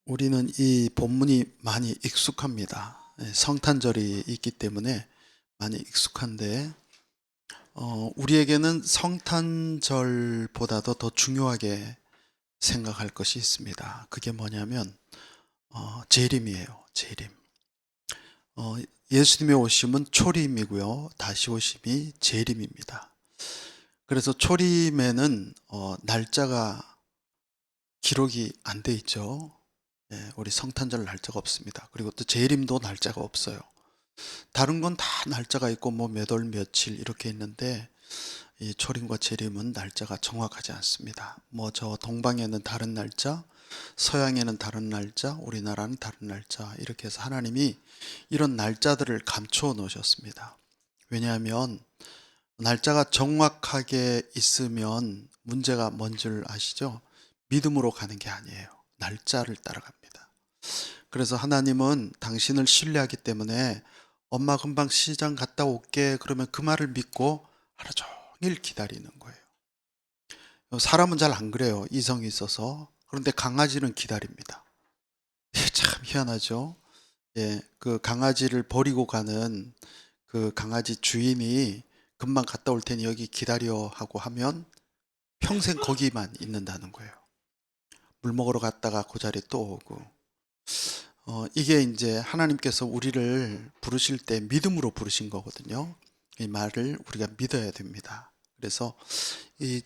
우리는 이 본문이 많이 익숙합니다. 성탄절이 있기 때문에 많이 익숙한데, 우리에게는 성탄절보다도 더 중요하게 생각할 것이 있습니다. 그게 뭐냐면, 재림이에요. 재림. 예수님의 오심은 초림이고요. 다시 오심이 재림입니다. 그래서 초림에는 날짜가 기록이 안 돼 있죠. 우리 성탄절 날짜가 없습니다. 그리고 또 재림도 날짜가 없어요. 다른 건 다 날짜가 있고 뭐 몇 월 며칠 이렇게 있는데 이 초림과 재림은 날짜가 정확하지 않습니다. 뭐 저 동방에는 다른 날짜, 서양에는 다른 날짜, 우리나라는 다른 날짜 이렇게 해서 하나님이 이런 날짜들을 감추어 놓으셨습니다. 왜냐하면 날짜가 정확하게 있으면 문제가 뭔 줄 아시죠? 믿음으로 가는 게 아니에요. 날짜를 따라갑니다. 그래서 하나님은 당신을 신뢰하기 때문에 엄마 금방 시장 갔다 올게 그러면 그 말을 믿고 하루 종일 기다리는 거예요. 사람은 잘 안 그래요. 이성이 있어서. 그런데 강아지는 기다립니다. 참 희한하죠. 그 강아지를 버리고 가는 그 강아지 주인이 금방 갔다 올 테니 여기 기다려 하고 하면 평생 거기만 있는다는 거예요. 물 먹으러 갔다가 그 자리에 또 오고. 이게 이제 하나님께서 우리를 부르실 때 믿음으로 부르신 거거든요. 이 말을 우리가 믿어야 됩니다. 그래서 이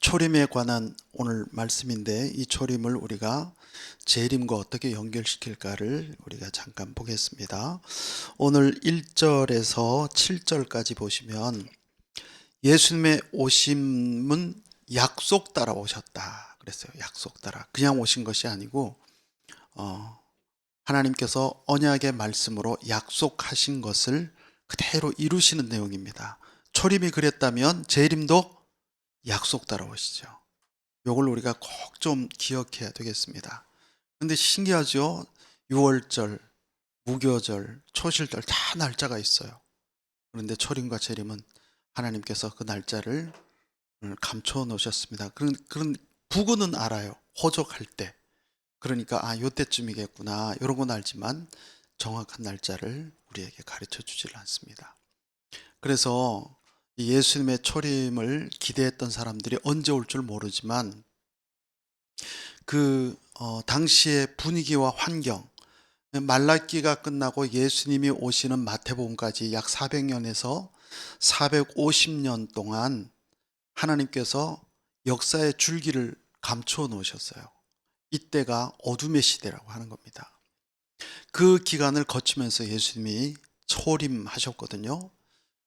초림에 관한 오늘 말씀인데 이 초림을 우리가 재림과 어떻게 연결시킬까를 우리가 잠깐 보겠습니다. 오늘 1절에서 7절까지 보시면 예수님의 오심은 약속 따라 오셨다 그랬어요. 약속 따라. 그냥 오신 것이 아니고 하나님께서 언약의 말씀으로 약속하신 것을 그대로 이루시는 내용입니다. 초림이 그랬다면 재림도 약속 따라 오시죠. 이걸 우리가 꼭 좀 기억해야 되겠습니다. 근데 신기하죠? 6월절, 무교절, 초실절 다 날짜가 있어요. 그런데 초림과 재림은 하나님께서 그 날짜를 감춰 놓으셨습니다. 그런 부구는 알아요. 호적할 때. 그러니까 요때쯤이겠구나 이런 건 알지만 정확한 날짜를 우리에게 가르쳐 주질 않습니다. 그래서 예수님의 초림을 기대했던 사람들이 언제 올 줄 모르지만 그 당시의 분위기와 환경, 말라기가 끝나고 예수님이 오시는 마태복음까지 약 400년에서 450년 동안 하나님께서 역사의 줄기를 감추어 놓으셨어요. 이때가 어둠의 시대라고 하는 겁니다. 그 기간을 거치면서 예수님이 초림하셨거든요.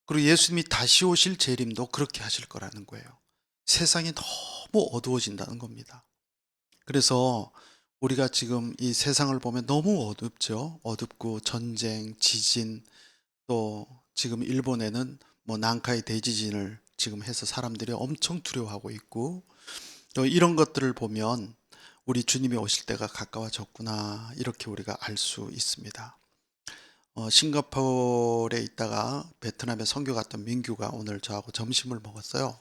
그리고 예수님이 다시 오실 재림도 그렇게 하실 거라는 거예요. 세상이 너무 어두워진다는 겁니다. 그래서 우리가 지금 이 세상을 보면 너무 어둡죠. 어둡고 전쟁, 지진, 또 지금 일본에는 뭐 난카이 대지진을 지금 해서 사람들이 엄청 두려워하고 있고, 또 이런 것들을 보면 우리 주님이 오실 때가 가까워졌구나 이렇게 우리가 알 수 있습니다. 싱가포르에 있다가 베트남에 선교 갔던 민규가 오늘 저하고 점심을 먹었어요.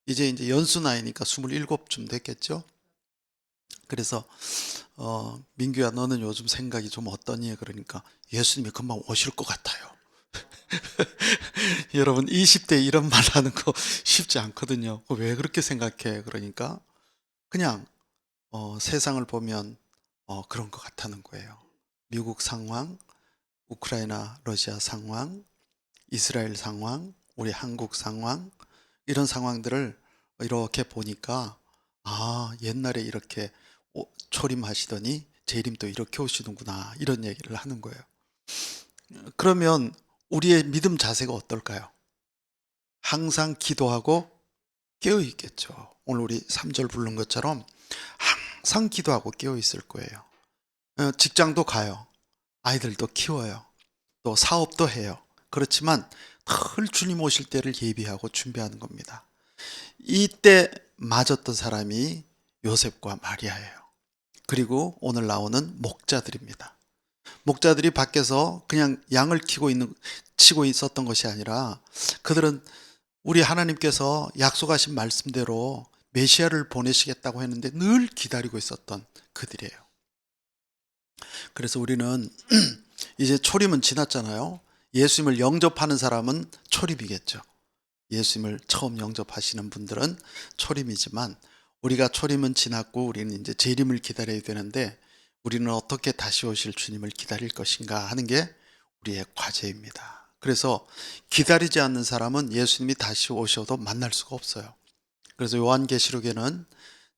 이제 연수 나이니까 27쯤 됐겠죠. 그래서 민규야 너는 요즘 생각이 좀 어떠니? 그러니까 예수님이 금방 오실 것 같아요. 여러분 20대 이런 말 하는 거 쉽지 않거든요. 왜 그렇게 생각해? 그러니까 그냥 세상을 보면 그런 것 같다는 거예요. 미국 상황, 우크라이나, 러시아 상황, 이스라엘 상황, 우리 한국 상황, 이런 상황들을 이렇게 보니까 옛날에 이렇게 초림하시더니 재림도 이렇게 오시는구나 이런 얘기를 하는 거예요. 그러면 우리의 믿음 자세가 어떨까요? 항상 기도하고 깨어 있겠죠. 오늘 우리 3절 부른 것처럼 항상 기도하고 깨어 있을 거예요. 직장도 가요. 아이들도 키워요. 또 사업도 해요. 그렇지만 늘 주님 오실 때를 예비하고 준비하는 겁니다. 이때 맞았던 사람이 요셉과 마리아예요. 그리고 오늘 나오는 목자들입니다. 목자들이 밖에서 그냥 양을 치고 있었던 것이 아니라 그들은 우리 하나님께서 약속하신 말씀대로 메시아를 보내시겠다고 했는데 늘 기다리고 있었던 그들이에요. 그래서 우리는 이제 초림은 지났잖아요. 예수님을 영접하는 사람은 초림이겠죠. 예수님을 처음 영접하시는 분들은 초림이지만 우리가 초림은 지났고 우리는 이제 재림을 기다려야 되는데 우리는 어떻게 다시 오실 주님을 기다릴 것인가 하는 게 우리의 과제입니다. 그래서 기다리지 않는 사람은 예수님이 다시 오셔도 만날 수가 없어요. 그래서 요한계시록에는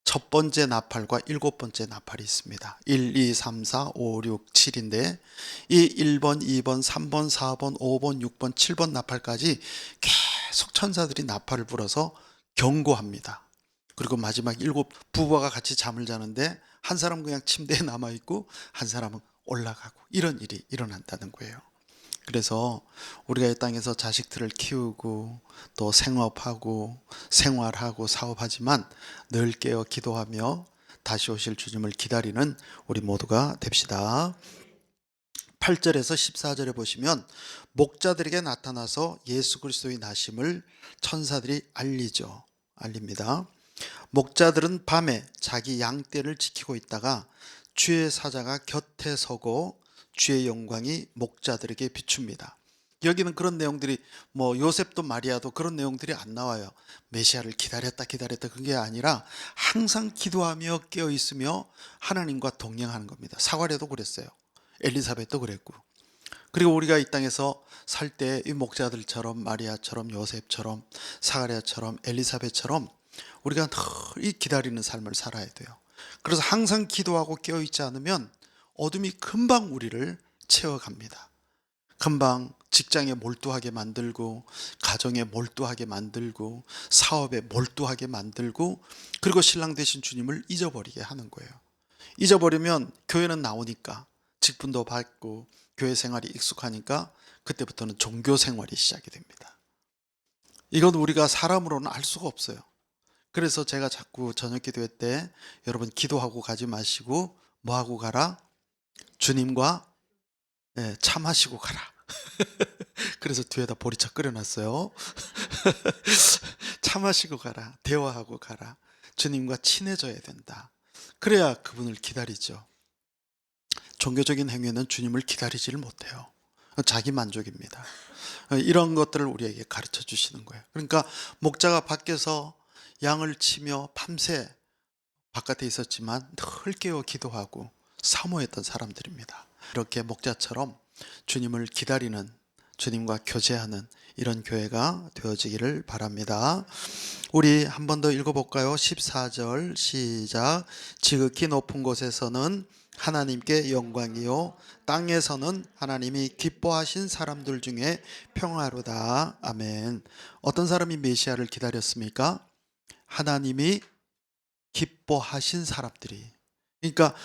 첫 번째 나팔과 일곱 번째 나팔이 있습니다. 1, 2, 3, 4, 5, 6, 7인데 이 1번, 2번, 3번, 4번, 5번, 6번, 7번 나팔까지 계속 천사들이 나팔을 불어서 경고합니다. 그리고 마지막 일곱 부부가 같이 잠을 자는데 한 사람은 그냥 침대에 남아있고 한 사람은 올라가고 이런 일이 일어난다는 거예요. 그래서 우리가 이 땅에서 자식들을 키우고 또 생업하고 생활하고 사업하지만 늘 깨어 기도하며 다시 오실 주님을 기다리는 우리 모두가 됩시다. 8절에서 14절에 보시면 목자들에게 나타나서 예수 그리스도의 나심을 천사들이 알립니다. 목자들은 밤에 자기 양떼를 지키고 있다가 주의 사자가 곁에 서고 주의 영광이 목자들에게 비춥니다. 여기는 그런 내용들이 요셉도 마리아도 그런 내용들이 안 나와요. 메시아를 기다렸다 그게 아니라 항상 기도하며 깨어 있으며 하나님과 동행하는 겁니다. 사가랴도 그랬어요. 엘리사벳도 그랬고. 그리고 우리가 이 땅에서 살 때 이 목자들처럼 마리아처럼 요셉처럼 사가랴처럼 엘리사벳처럼 우리가 늘 기다리는 삶을 살아야 돼요. 그래서 항상 기도하고 깨어있지 않으면 어둠이 금방 우리를 채워갑니다. 금방 직장에 몰두하게 만들고 가정에 몰두하게 만들고 사업에 몰두하게 만들고 그리고 신랑 되신 주님을 잊어버리게 하는 거예요. 잊어버리면 교회는 나오니까 직분도 받고 교회 생활이 익숙하니까 그때부터는 종교 생활이 시작이 됩니다. 이건 우리가 사람으로는 알 수가 없어요. 그래서 제가 자꾸 저녁 기도회 때 여러분 기도하고 가지 마시고 뭐하고 가라? 주님과 참하시고 가라. 그래서 뒤에다 보리차 끓여놨어요. 참하시고 가라. 대화하고 가라. 주님과 친해져야 된다. 그래야 그분을 기다리죠. 종교적인 행위는 주님을 기다리지를 못해요. 자기 만족입니다. 이런 것들을 우리에게 가르쳐 주시는 거예요. 그러니까 목자가 밖에서 양을 치며 밤새 바깥에 있었지만 늘 깨어 기도하고 사모했던 사람들입니다. 이렇게 목자처럼 주님을 기다리는, 주님과 교제하는 이런 교회가 되어지기를 바랍니다. 우리 한 번 더 읽어볼까요? 14절 시작. 지극히 높은 곳에서는 하나님께 영광이요 땅에서는 하나님이 기뻐하신 사람들 중에 평화로다. 아멘. 어떤 사람이 메시아를 기다렸습니까? 하나님이 기뻐하신 사람들이. 그러니까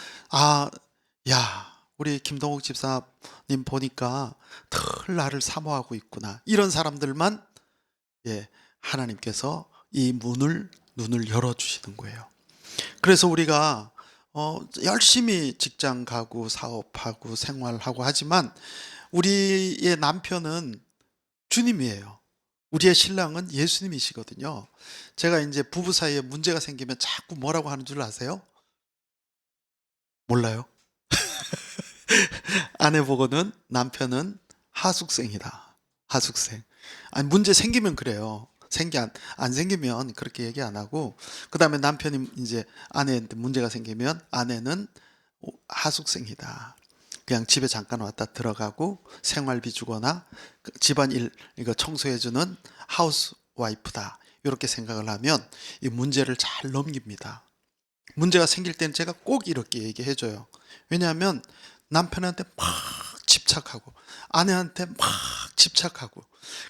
우리 김동욱 집사님 보니까 늘 나를 사모하고 있구나. 이런 사람들만 하나님께서 이 눈을 열어주시는 거예요. 그래서 우리가 열심히 직장 가고 사업하고 생활하고 하지만 우리의 남편은 주님이에요. 우리의 신랑은 예수님이시거든요. 제가 이제 부부 사이에 문제가 생기면 자꾸 뭐라고 하는 줄 아세요? 몰라요? 아내 보고는 남편은 하숙생이다. 하숙생. 아니, 문제 생기면 그래요. 안 생기면 그렇게 얘기 안 하고, 그 다음에 남편이 이제 아내한테 문제가 생기면 아내는 하숙생이다. 그냥 집에 잠깐 왔다 들어가고 생활비 주거나 집안일 이거 청소해주는 하우스 와이프다. 이렇게 생각을 하면 이 문제를 잘 넘깁니다. 문제가 생길 때는 제가 꼭 이렇게 얘기해줘요. 왜냐하면 남편한테 막 집착하고 아내한테 막 집착하고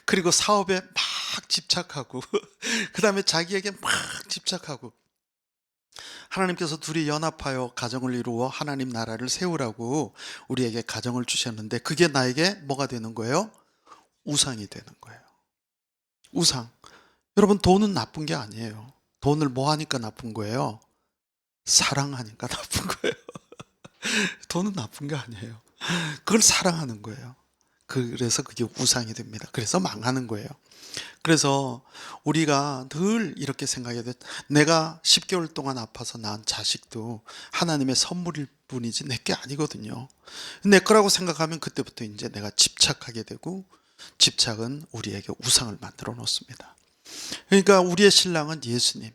그리고 사업에 막 집착하고 그 다음에 자기에게 막 집착하고 하나님께서 둘이 연합하여 가정을 이루어 하나님 나라를 세우라고 우리에게 가정을 주셨는데 그게 나에게 뭐가 되는 거예요? 우상이 되는 거예요. 우상. 여러분 돈은 나쁜 게 아니에요. 돈을 뭐 하니까 나쁜 거예요? 사랑하니까 나쁜 거예요. 돈은 나쁜 게 아니에요. 그걸 사랑하는 거예요. 그래서 그게 우상이 됩니다. 그래서 망하는 거예요. 그래서 우리가 늘 이렇게 생각해야 돼. 내가 10개월 동안 아파서 낳은 자식도 하나님의 선물일 뿐이지 내 게 아니거든요. 내 거라고 생각하면 그때부터 이제 내가 집착하게 되고, 집착은 우리에게 우상을 만들어 놓습니다. 그러니까 우리의 신랑은 예수님,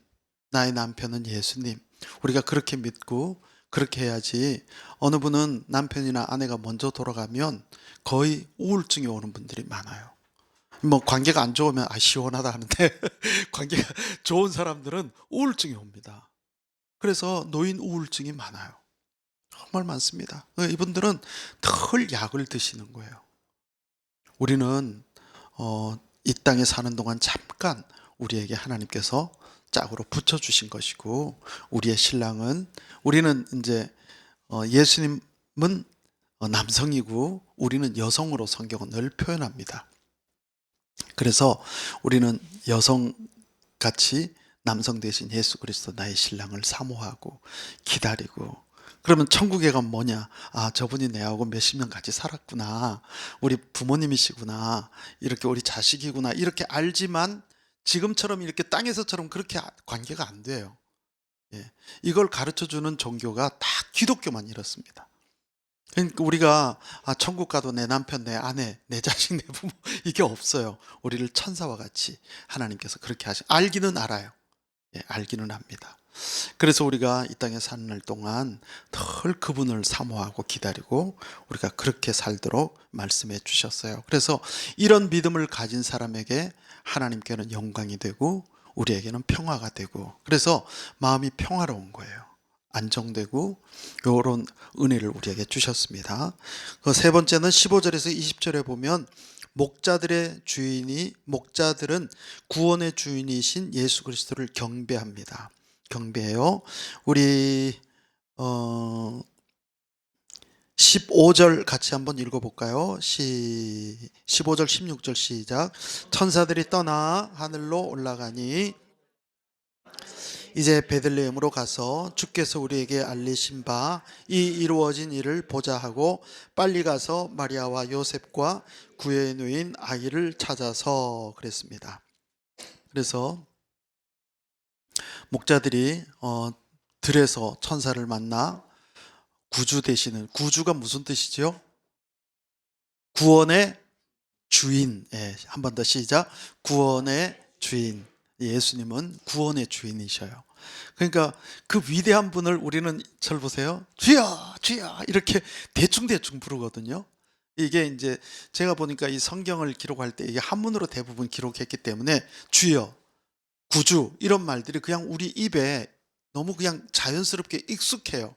나의 남편은 예수님, 우리가 그렇게 믿고 그렇게 해야지. 어느 분은 남편이나 아내가 먼저 돌아가면 거의 우울증이 오는 분들이 많아요. 뭐 관계가 안 좋으면 시원하다 하는데 관계가 좋은 사람들은 우울증이 옵니다. 그래서 노인 우울증이 많아요. 정말 많습니다. 이분들은 늘 약을 드시는 거예요. 우리는 이 땅에 사는 동안 잠깐 우리에게 하나님께서 짝으로 붙여주신 것이고, 우리의 신랑은, 우리는 이제 예수님은 남성이고 우리는 여성으로 성경은 늘 표현합니다. 그래서 우리는 여성같이 남성 대신 예수 그리스도 나의 신랑을 사모하고 기다리고, 그러면 천국에 가면 뭐냐? 저분이 내하고 몇십 년 같이 살았구나, 우리 부모님이시구나, 이렇게 우리 자식이구나, 이렇게 알지만 지금처럼 이렇게 땅에서처럼 그렇게 관계가 안 돼요. 예. 이걸 가르쳐주는 종교가 다 기독교만 이렇습니다. 그러니까 우리가 천국 가도 내 남편, 내 아내, 내 자식, 내 부모 이게 없어요. 우리를 천사와 같이 하나님께서 그렇게 알기는 알아요. 예, 알기는 합니다. 그래서 우리가 이 땅에 사는 날 동안 늘 그분을 사모하고 기다리고 우리가 그렇게 살도록 말씀해 주셨어요. 그래서 이런 믿음을 가진 사람에게 하나님께는 영광이 되고 우리에게는 평화가 되고, 그래서 마음이 평화로운 거예요. 안정되고, 이런 은혜를 우리에게 주셨습니다. 그 세 번째는 15절에서 20절에 보면 목자들은 구원의 주인이신 예수 그리스도를 경배합니다. 경배해요. 우리 15절 같이 한번 읽어볼까요? 15절 16절 시작. 천사들이 떠나 하늘로 올라가니 이제 베들레헴으로 가서 주께서 우리에게 알리신 바 이 이루어진 일을 보자 하고 빨리 가서 마리아와 요셉과 구에 누인 아이를 찾아서 그랬습니다. 그래서 목자들이 들에서 천사를 만나 구주 되시는, 구주가 무슨 뜻이죠? 구원의 주인. 예, 한 번 더 시작. 구원의 주인. 예수님은 구원의 주인이셔요. 그러니까 그 위대한 분을 우리는 절 보세요. 주여, 주여 이렇게 대충 부르거든요. 이게 이제 제가 보니까 이 성경을 기록할 때 이게 한문으로 대부분 기록했기 때문에 주여, 구주 이런 말들이 그냥 우리 입에 너무 그냥 자연스럽게 익숙해요.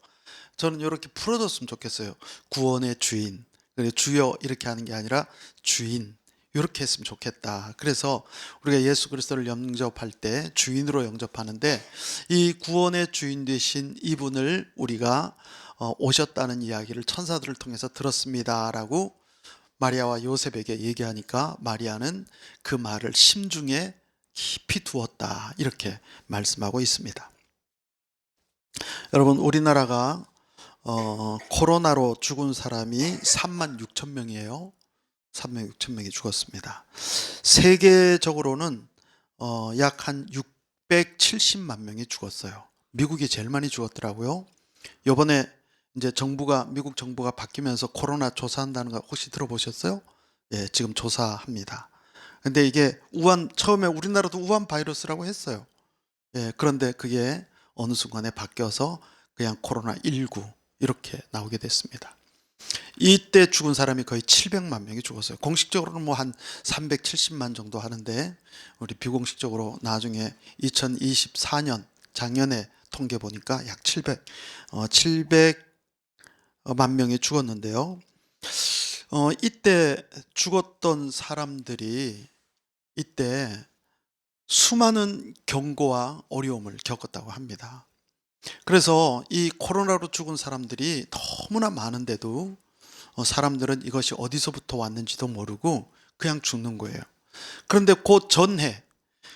저는 이렇게 풀어줬으면 좋겠어요. 구원의 주인. 주여 이렇게 하는 게 아니라 주인 이렇게 했으면 좋겠다. 그래서 우리가 예수 그리스도를 영접할 때 주인으로 영접하는데, 이 구원의 주인 되신 이분을 우리가 오셨다는 이야기를 천사들을 통해서 들었습니다라고 마리아와 요셉에게 얘기하니까 마리아는 그 말을 심중에 깊이 두었다, 이렇게 말씀하고 있습니다. 여러분, 우리나라가 코로나로 죽은 사람이 3만 6천 명이에요. 3만 6천 명이 죽었습니다. 세계적으로는 약 한 670만 명이 죽었어요. 미국이 제일 많이 죽었더라고요. 이번에 이제 미국 정부가 바뀌면서 코로나 조사한다는 거 혹시 들어보셨어요? 예, 지금 조사합니다. 근데 이게 처음에 우리나라도 우한 바이러스라고 했어요. 예, 그런데 그게 어느 순간에 바뀌어서 그냥 코로나19 이렇게 나오게 됐습니다. 이때 죽은 사람이 거의 700만 명이 죽었어요. 공식적으로는 뭐 한 370만 정도 하는데, 우리 비공식적으로 나중에 2024년 작년에 통계 보니까 약 700만 명이 죽었는데요. 이때 죽었던 사람들이 이때 수많은 경고와 어려움을 겪었다고 합니다. 그래서 이 코로나로 죽은 사람들이 너무나 많은데도 사람들은 이것이 어디서부터 왔는지도 모르고 그냥 죽는 거예요. 그런데 그 전해,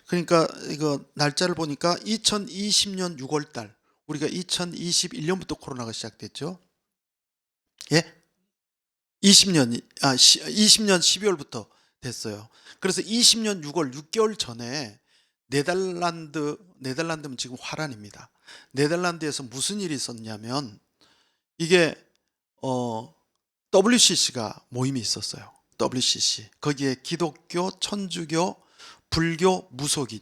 그러니까 이거 날짜를 보니까 2020년 6월 달, 우리가 2021년부터 코로나가 시작됐죠. 예? 20년 20년 12월부터 됐어요. 그래서 20년 6월 6개월 전에 네덜란드면 지금 화란입니다. 네덜란드에서 무슨 일이 있었냐면 이게 WCC가 모임이 있었어요. WCC. 거기에 기독교, 천주교, 불교, 무속인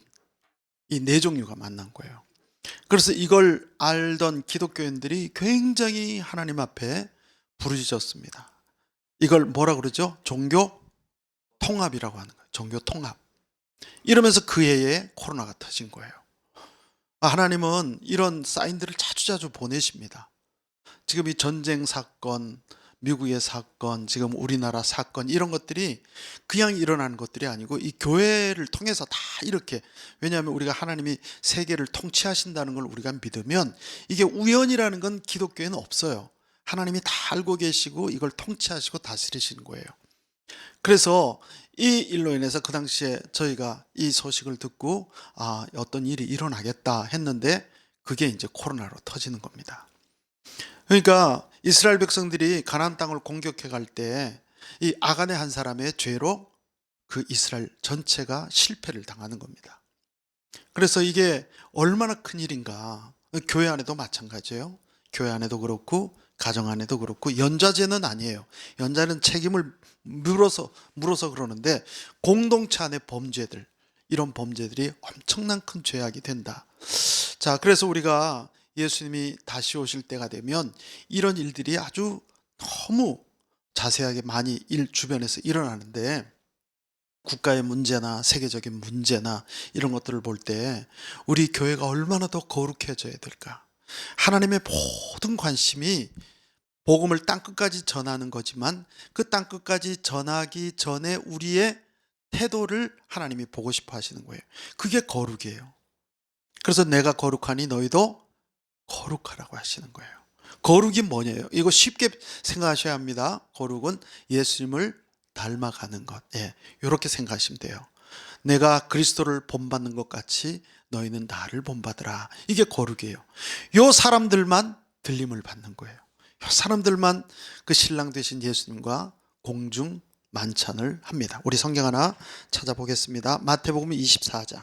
이 네 종류가 만난 거예요. 그래서 이걸 알던 기독교인들이 굉장히 하나님 앞에 부르짖었습니다. 이걸 뭐라 그러죠? 종교 통합이라고 하는 거예요. 종교 통합. 이러면서 그 해에 코로나가 터진 거예요. 하나님은 이런 사인들을 자주자주 보내십니다. 지금 이 전쟁 사건, 미국의 사건, 지금 우리나라 사건 이런 것들이 그냥 일어나는 것들이 아니고 이 교회를 통해서 다 이렇게, 왜냐하면 우리가 하나님이 세계를 통치하신다는 걸 우리가 믿으면 이게 우연이라는 건 기독교에는 없어요. 하나님이 다 알고 계시고 이걸 통치하시고 다스리시는 거예요. 그래서 이 일로 인해서 그 당시에 저희가 이 소식을 듣고 어떤 일이 일어나겠다 했는데 그게 이제 코로나로 터지는 겁니다. 그러니까 이스라엘 백성들이 가나안 땅을 공격해 갈 때 이 아간의 한 사람의 죄로 그 이스라엘 전체가 실패를 당하는 겁니다. 그래서 이게 얼마나 큰 일인가. 교회 안에도 마찬가지예요. 교회 안에도 그렇고 가정 안에도 그렇고, 연좌제는 아니에요. 연좌는 책임을 물어서 그러는데 공동체 안의 범죄들, 이런 범죄들이 엄청난 큰 죄악이 된다. 자, 그래서 우리가 예수님이 다시 오실 때가 되면 이런 일들이 아주 너무 자세하게 많이 주변에서 일어나는데, 국가의 문제나 세계적인 문제나 이런 것들을 볼 때 우리 교회가 얼마나 더 거룩해져야 될까. 하나님의 모든 관심이 복음을 땅끝까지 전하는 거지만 그 땅끝까지 전하기 전에 우리의 태도를 하나님이 보고 싶어 하시는 거예요. 그게 거룩이에요. 그래서 내가 거룩하니 너희도 거룩하라고 하시는 거예요. 거룩이 뭐냐요? 이거 쉽게 생각하셔야 합니다. 거룩은 예수님을 닮아가는 것. 이렇게 생각하시면 돼요. 내가 그리스도를 본받는 것 같이 너희는 나를 본받으라. 이게 거룩이에요. 요 사람들만 들림을 받는 거예요. 요 사람들만 그 신랑 되신 예수님과 공중 만찬을 합니다. 우리 성경 하나 찾아보겠습니다. 마태복음 24장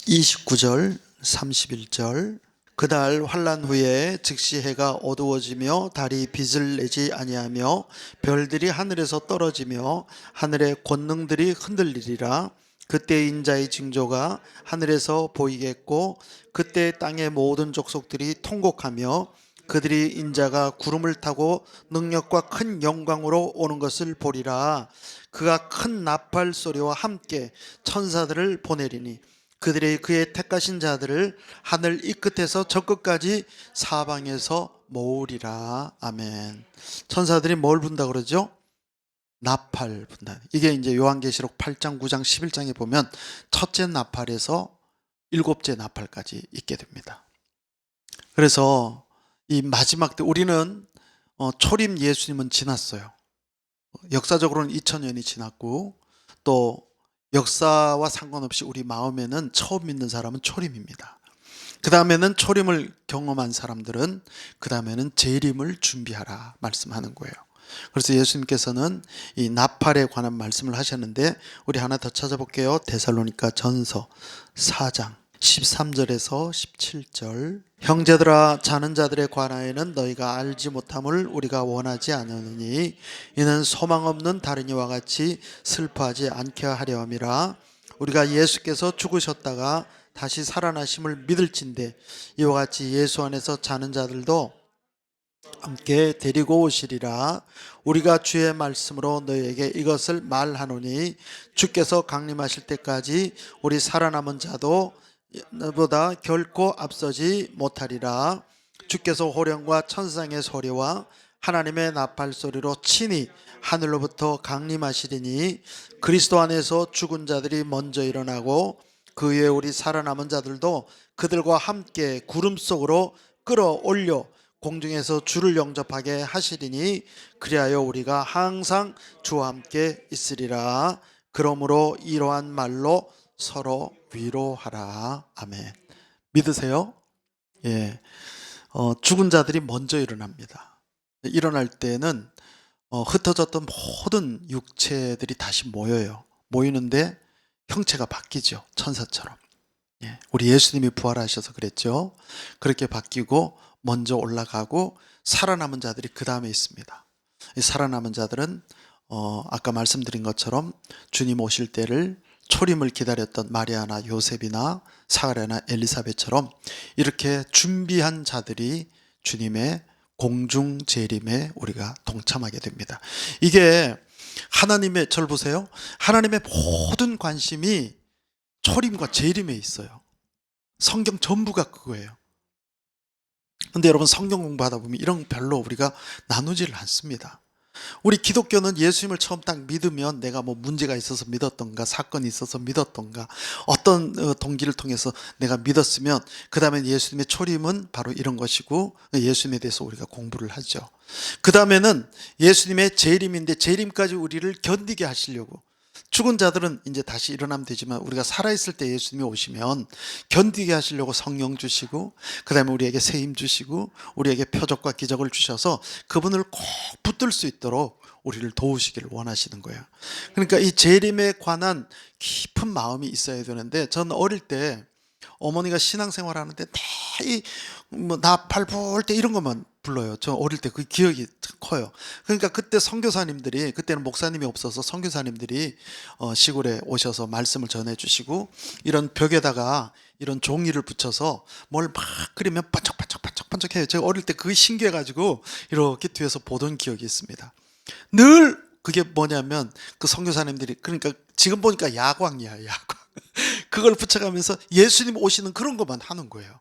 29절 31절. 그달 환란 후에 즉시 해가 어두워지며 달이 빛을 내지 아니하며 별들이 하늘에서 떨어지며 하늘의 권능들이 흔들리리라. 그때 인자의 징조가 하늘에서 보이겠고 그때 땅의 모든 족속들이 통곡하며 그들이 인자가 구름을 타고 능력과 큰 영광으로 오는 것을 보리라. 그가 큰 나팔 소리와 함께 천사들을 보내리니 그들이 그의 택하신 자들을 하늘 이 끝에서 저 끝까지 사방에서 모으리라. 아멘. 천사들이 뭘 분다 그러죠? 나팔 분다. 이게 이제 요한계시록 8장, 9장, 11장에 보면 첫째 나팔에서 일곱째 나팔까지 있게 됩니다. 그래서 이 마지막 때 우리는 초림 예수님은 지났어요. 역사적으로는 2000년이 지났고 또 역사와 상관없이 우리 마음에는 처음 믿는 사람은 초림입니다. 그 다음에는 초림을 경험한 사람들은 그 다음에는 재림을 준비하라 말씀하는 거예요. 그래서 예수님께서는 이 나팔에 관한 말씀을 하셨는데 우리 하나 더 찾아볼게요. 데살로니가 전서 4장 13절에서 17절. 형제들아, 자는 자들에 관하여는 너희가 알지 못함을 우리가 원하지 않으니 이는 소망 없는 다른 이와 같이 슬퍼하지 않게 하려 함이라. 우리가 예수께서 죽으셨다가 다시 살아나심을 믿을진대 이와 같이 예수 안에서 자는 자들도 함께 데리고 오시리라. 우리가 주의 말씀으로 너희에게 이것을 말하노니 주께서 강림하실 때까지 우리 살아남은 자도 너보다 결코 앞서지 못하리라. 주께서 호령과 천상의 소리와 하나님의 나팔 소리로 친히 하늘로부터 강림하시리니 그리스도 안에서 죽은 자들이 먼저 일어나고 그 후에 우리 살아남은 자들도 그들과 함께 구름 속으로 끌어올려 공중에서 주를 영접하게 하시리니 그리하여 우리가 항상 주와 함께 있으리라. 그러므로 이러한 말로 서로 위로하라. 아멘. 믿으세요? 예. 죽은 자들이 먼저 일어납니다. 일어날 때는 흩어졌던 모든 육체들이 다시 모여요. 모이는데 형체가 바뀌죠. 천사처럼. 예, 우리 예수님이 부활하셔서 그랬죠. 그렇게 바뀌고 먼저 올라가고 살아남은 자들이 그 다음에 있습니다. 이 살아남은 자들은 아까 말씀드린 것처럼 주님 오실 때를 초림을 기다렸던 마리아나 요셉이나 사가랴나 엘리사벳처럼 이렇게 준비한 자들이 주님의 공중 재림에 우리가 동참하게 됩니다. 이게 하나님의, 절 보세요. 하나님의 모든 관심이 초림과 재림에 있어요. 성경 전부가 그거예요. 근데 여러분, 성경 공부하다 보면 이런 별로 우리가 나누지를 않습니다. 우리 기독교는 예수님을 처음 딱 믿으면 내가 뭐 문제가 있어서 믿었던가, 사건이 있어서 믿었던가, 어떤 동기를 통해서 내가 믿었으면 그 다음에 예수님의 초림은 바로 이런 것이고, 예수님에 대해서 우리가 공부를 하죠. 그 다음에는 예수님의 재림인데, 재림까지 우리를 견디게 하시려고, 죽은 자들은 이제 다시 일어나면 되지만 우리가 살아있을 때 예수님이 오시면 견디게 하시려고 성령 주시고, 그 다음에 우리에게 새 힘 주시고, 우리에게 표적과 기적을 주셔서 그분을 꼭 붙들 수 있도록 우리를 도우시기를 원하시는 거예요. 그러니까 이 재림에 관한 깊은 마음이 있어야 되는데, 저는 어릴 때 어머니가 신앙생활 하는데 뭐 나팔 불 때 이런 것만 불러요. 저 어릴 때 그 기억이 커요. 그러니까 그때 선교사님들이, 그때는 목사님이 없어서 선교사님들이 시골에 오셔서 말씀을 전해주시고, 이런 벽에다가 이런 종이를 붙여서 뭘 막 끓이면 반짝반짝반짝반짝 해요. 제가 어릴 때 그게 신기해가지고 이렇게 뒤에서 보던 기억이 있습니다. 늘 그게 뭐냐면, 그 선교사님들이, 그러니까 지금 보니까 야광이야, 야광. 그걸 붙여가면서 예수님 오시는 그런 것만 하는 거예요.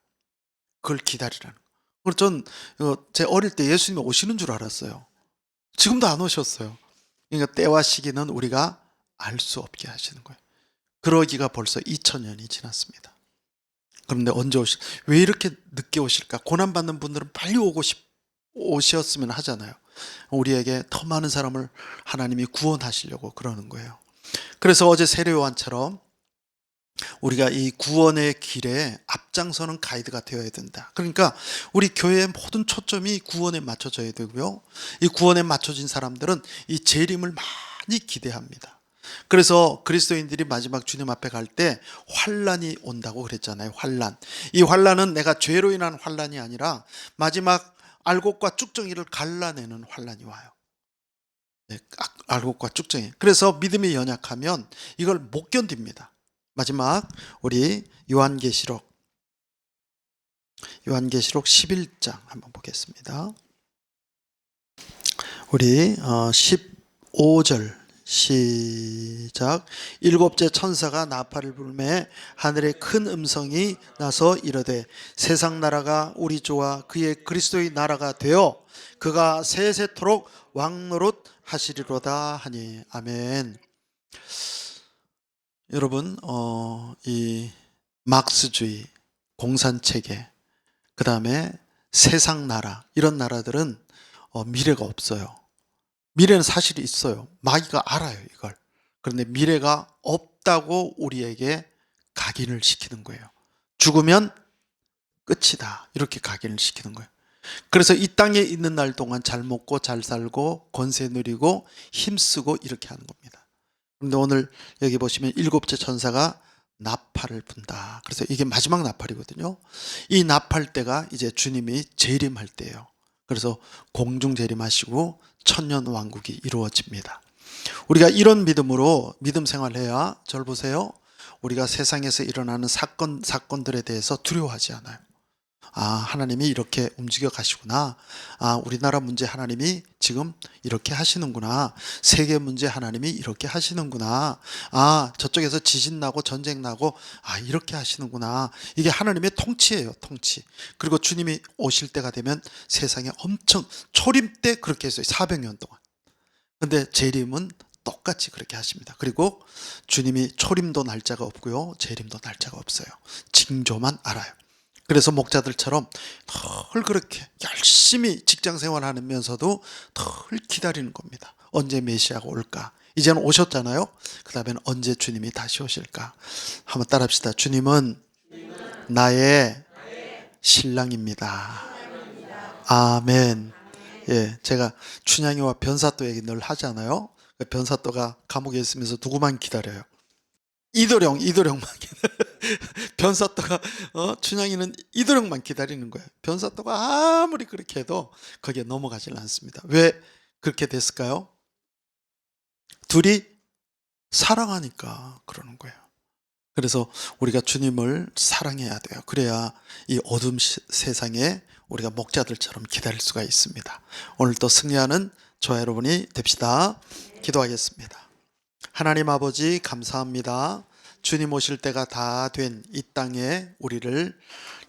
그걸 기다리라는 거. 그래서 전 제 어릴 때 예수님이 오시는 줄 알았어요. 지금도 안 오셨어요. 그러니까 때와 시기는 우리가 알 수 없게 하시는 거예요. 그러기가 벌써 2000년이 지났습니다. 그런데 언제 왜 이렇게 늦게 오실까? 고난받는 분들은 빨리 오셨으면 하잖아요. 우리에게 더 많은 사람을 하나님이 구원하시려고 그러는 거예요. 그래서 어제 세례요한처럼 우리가 이 구원의 길에 앞장서는 가이드가 되어야 된다. 그러니까 우리 교회의 모든 초점이 구원에 맞춰져야 되고요. 이 구원에 맞춰진 사람들은 이 재림을 많이 기대합니다. 그래서 그리스도인들이 마지막 주님 앞에 갈 때 환난이 온다고 그랬잖아요. 환난. 이 환난은 내가 죄로 인한 환난이 아니라 마지막 알곡과 쭉정이를 갈라내는 환난이 와요. 네, 알곡과 쭉정이. 그래서 믿음이 연약하면 이걸 못 견딥니다. 마지막 우리 요한계시록 11장 한번 보겠습니다. 우리 15절 시작. 일곱째 천사가 나팔을 불매 하늘에 큰 음성이 나서 이르되 세상 나라가 우리 주와 그의 그리스도의 나라가 되어 그가 세세토록 왕노릇 하시리로다 하니. 아멘. 여러분, 이 막스주의, 공산체계, 그 다음에 세상 나라, 이런 나라들은 미래가 없어요. 미래는 사실 있어요. 마귀가 알아요, 이걸. 그런데 미래가 없다고 우리에게 각인을 시키는 거예요. 죽으면 끝이다, 이렇게 각인을 시키는 거예요. 그래서 이 땅에 있는 날 동안 잘 먹고 잘 살고 권세 누리고 힘쓰고 이렇게 하는 겁니다. 그런데 오늘 여기 보시면 일곱째 천사가 나팔을 분다. 그래서 이게 마지막 나팔이거든요. 이 나팔 때가 이제 주님이 재림할 때예요. 그래서 공중 재림하시고 천년 왕국이 이루어집니다. 우리가 이런 믿음으로 믿음 생활해야, 절 보세요. 우리가 세상에서 일어나는 사건들에 대해서 두려워하지 않아요. 아, 하나님이 이렇게 움직여 가시구나. 아, 우리나라 문제 하나님이 지금 이렇게 하시는구나. 세계 문제 하나님이 이렇게 하시는구나. 아, 저쪽에서 지진 나고 전쟁 나고, 아, 이렇게 하시는구나. 이게 하나님의 통치예요, 통치. 그리고 주님이 오실 때가 되면 세상에 엄청, 초림 때 그렇게 했어요, 400년 동안. 근데 재림은 똑같이 그렇게 하십니다. 그리고 주님이 초림도 날짜가 없고요, 재림도 날짜가 없어요. 징조만 알아요. 그래서 목자들처럼 늘 그렇게 열심히 직장 생활하면서도 늘 기다리는 겁니다. 언제 메시아가 올까? 이제는 오셨잖아요. 그 다음에는 언제 주님이 다시 오실까? 한번 따라합시다. 주님은 나의 신랑입니다. 아멘. 예, 제가 춘향이와 변사또 얘기 늘 하잖아요. 그 변사또가 감옥에 있으면서 누구만 기다려요? 이도령만 변사또가 춘향이는 이도령만 기다리는 거예요. 변사또가 아무리 그렇게 해도 거기에 넘어가질 않습니다. 왜 그렇게 됐을까요? 둘이 사랑하니까 그러는 거예요. 그래서 우리가 주님을 사랑해야 돼요. 그래야 이 어둠 세상에 우리가 목자들처럼 기다릴 수가 있습니다. 오늘 또 승리하는 저와 여러분이 됩시다. 기도하겠습니다. 하나님 아버지 감사합니다. 주님 오실 때가 다 된 이 땅에 우리를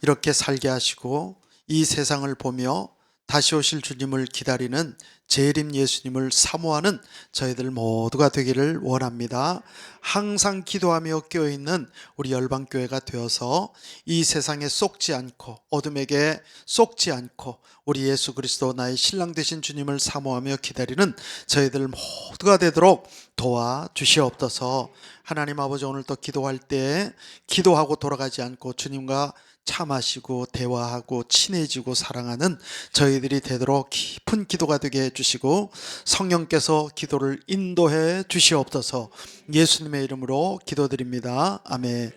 이렇게 살게 하시고 이 세상을 보며 다시 오실 주님을 기다리는 재림 예수님을 사모하는 저희들 모두가 되기를 원합니다. 항상 기도하며 깨어있는 우리 열방교회가 되어서 이 세상에 속지 않고 어둠에게 속지 않고 우리 예수 그리스도 나의 신랑 되신 주님을 사모하며 기다리는 저희들 모두가 되도록 도와주시옵소서. 하나님 아버지, 오늘 또 기도할 때 기도하고 돌아가지 않고 주님과 차 마시고 대화하고 친해지고 사랑하는 저희들이 되도록 깊은 기도가 되게 해주시고 성령께서 기도를 인도해 주시옵소서. 예수님의 이름으로 기도드립니다. 아멘.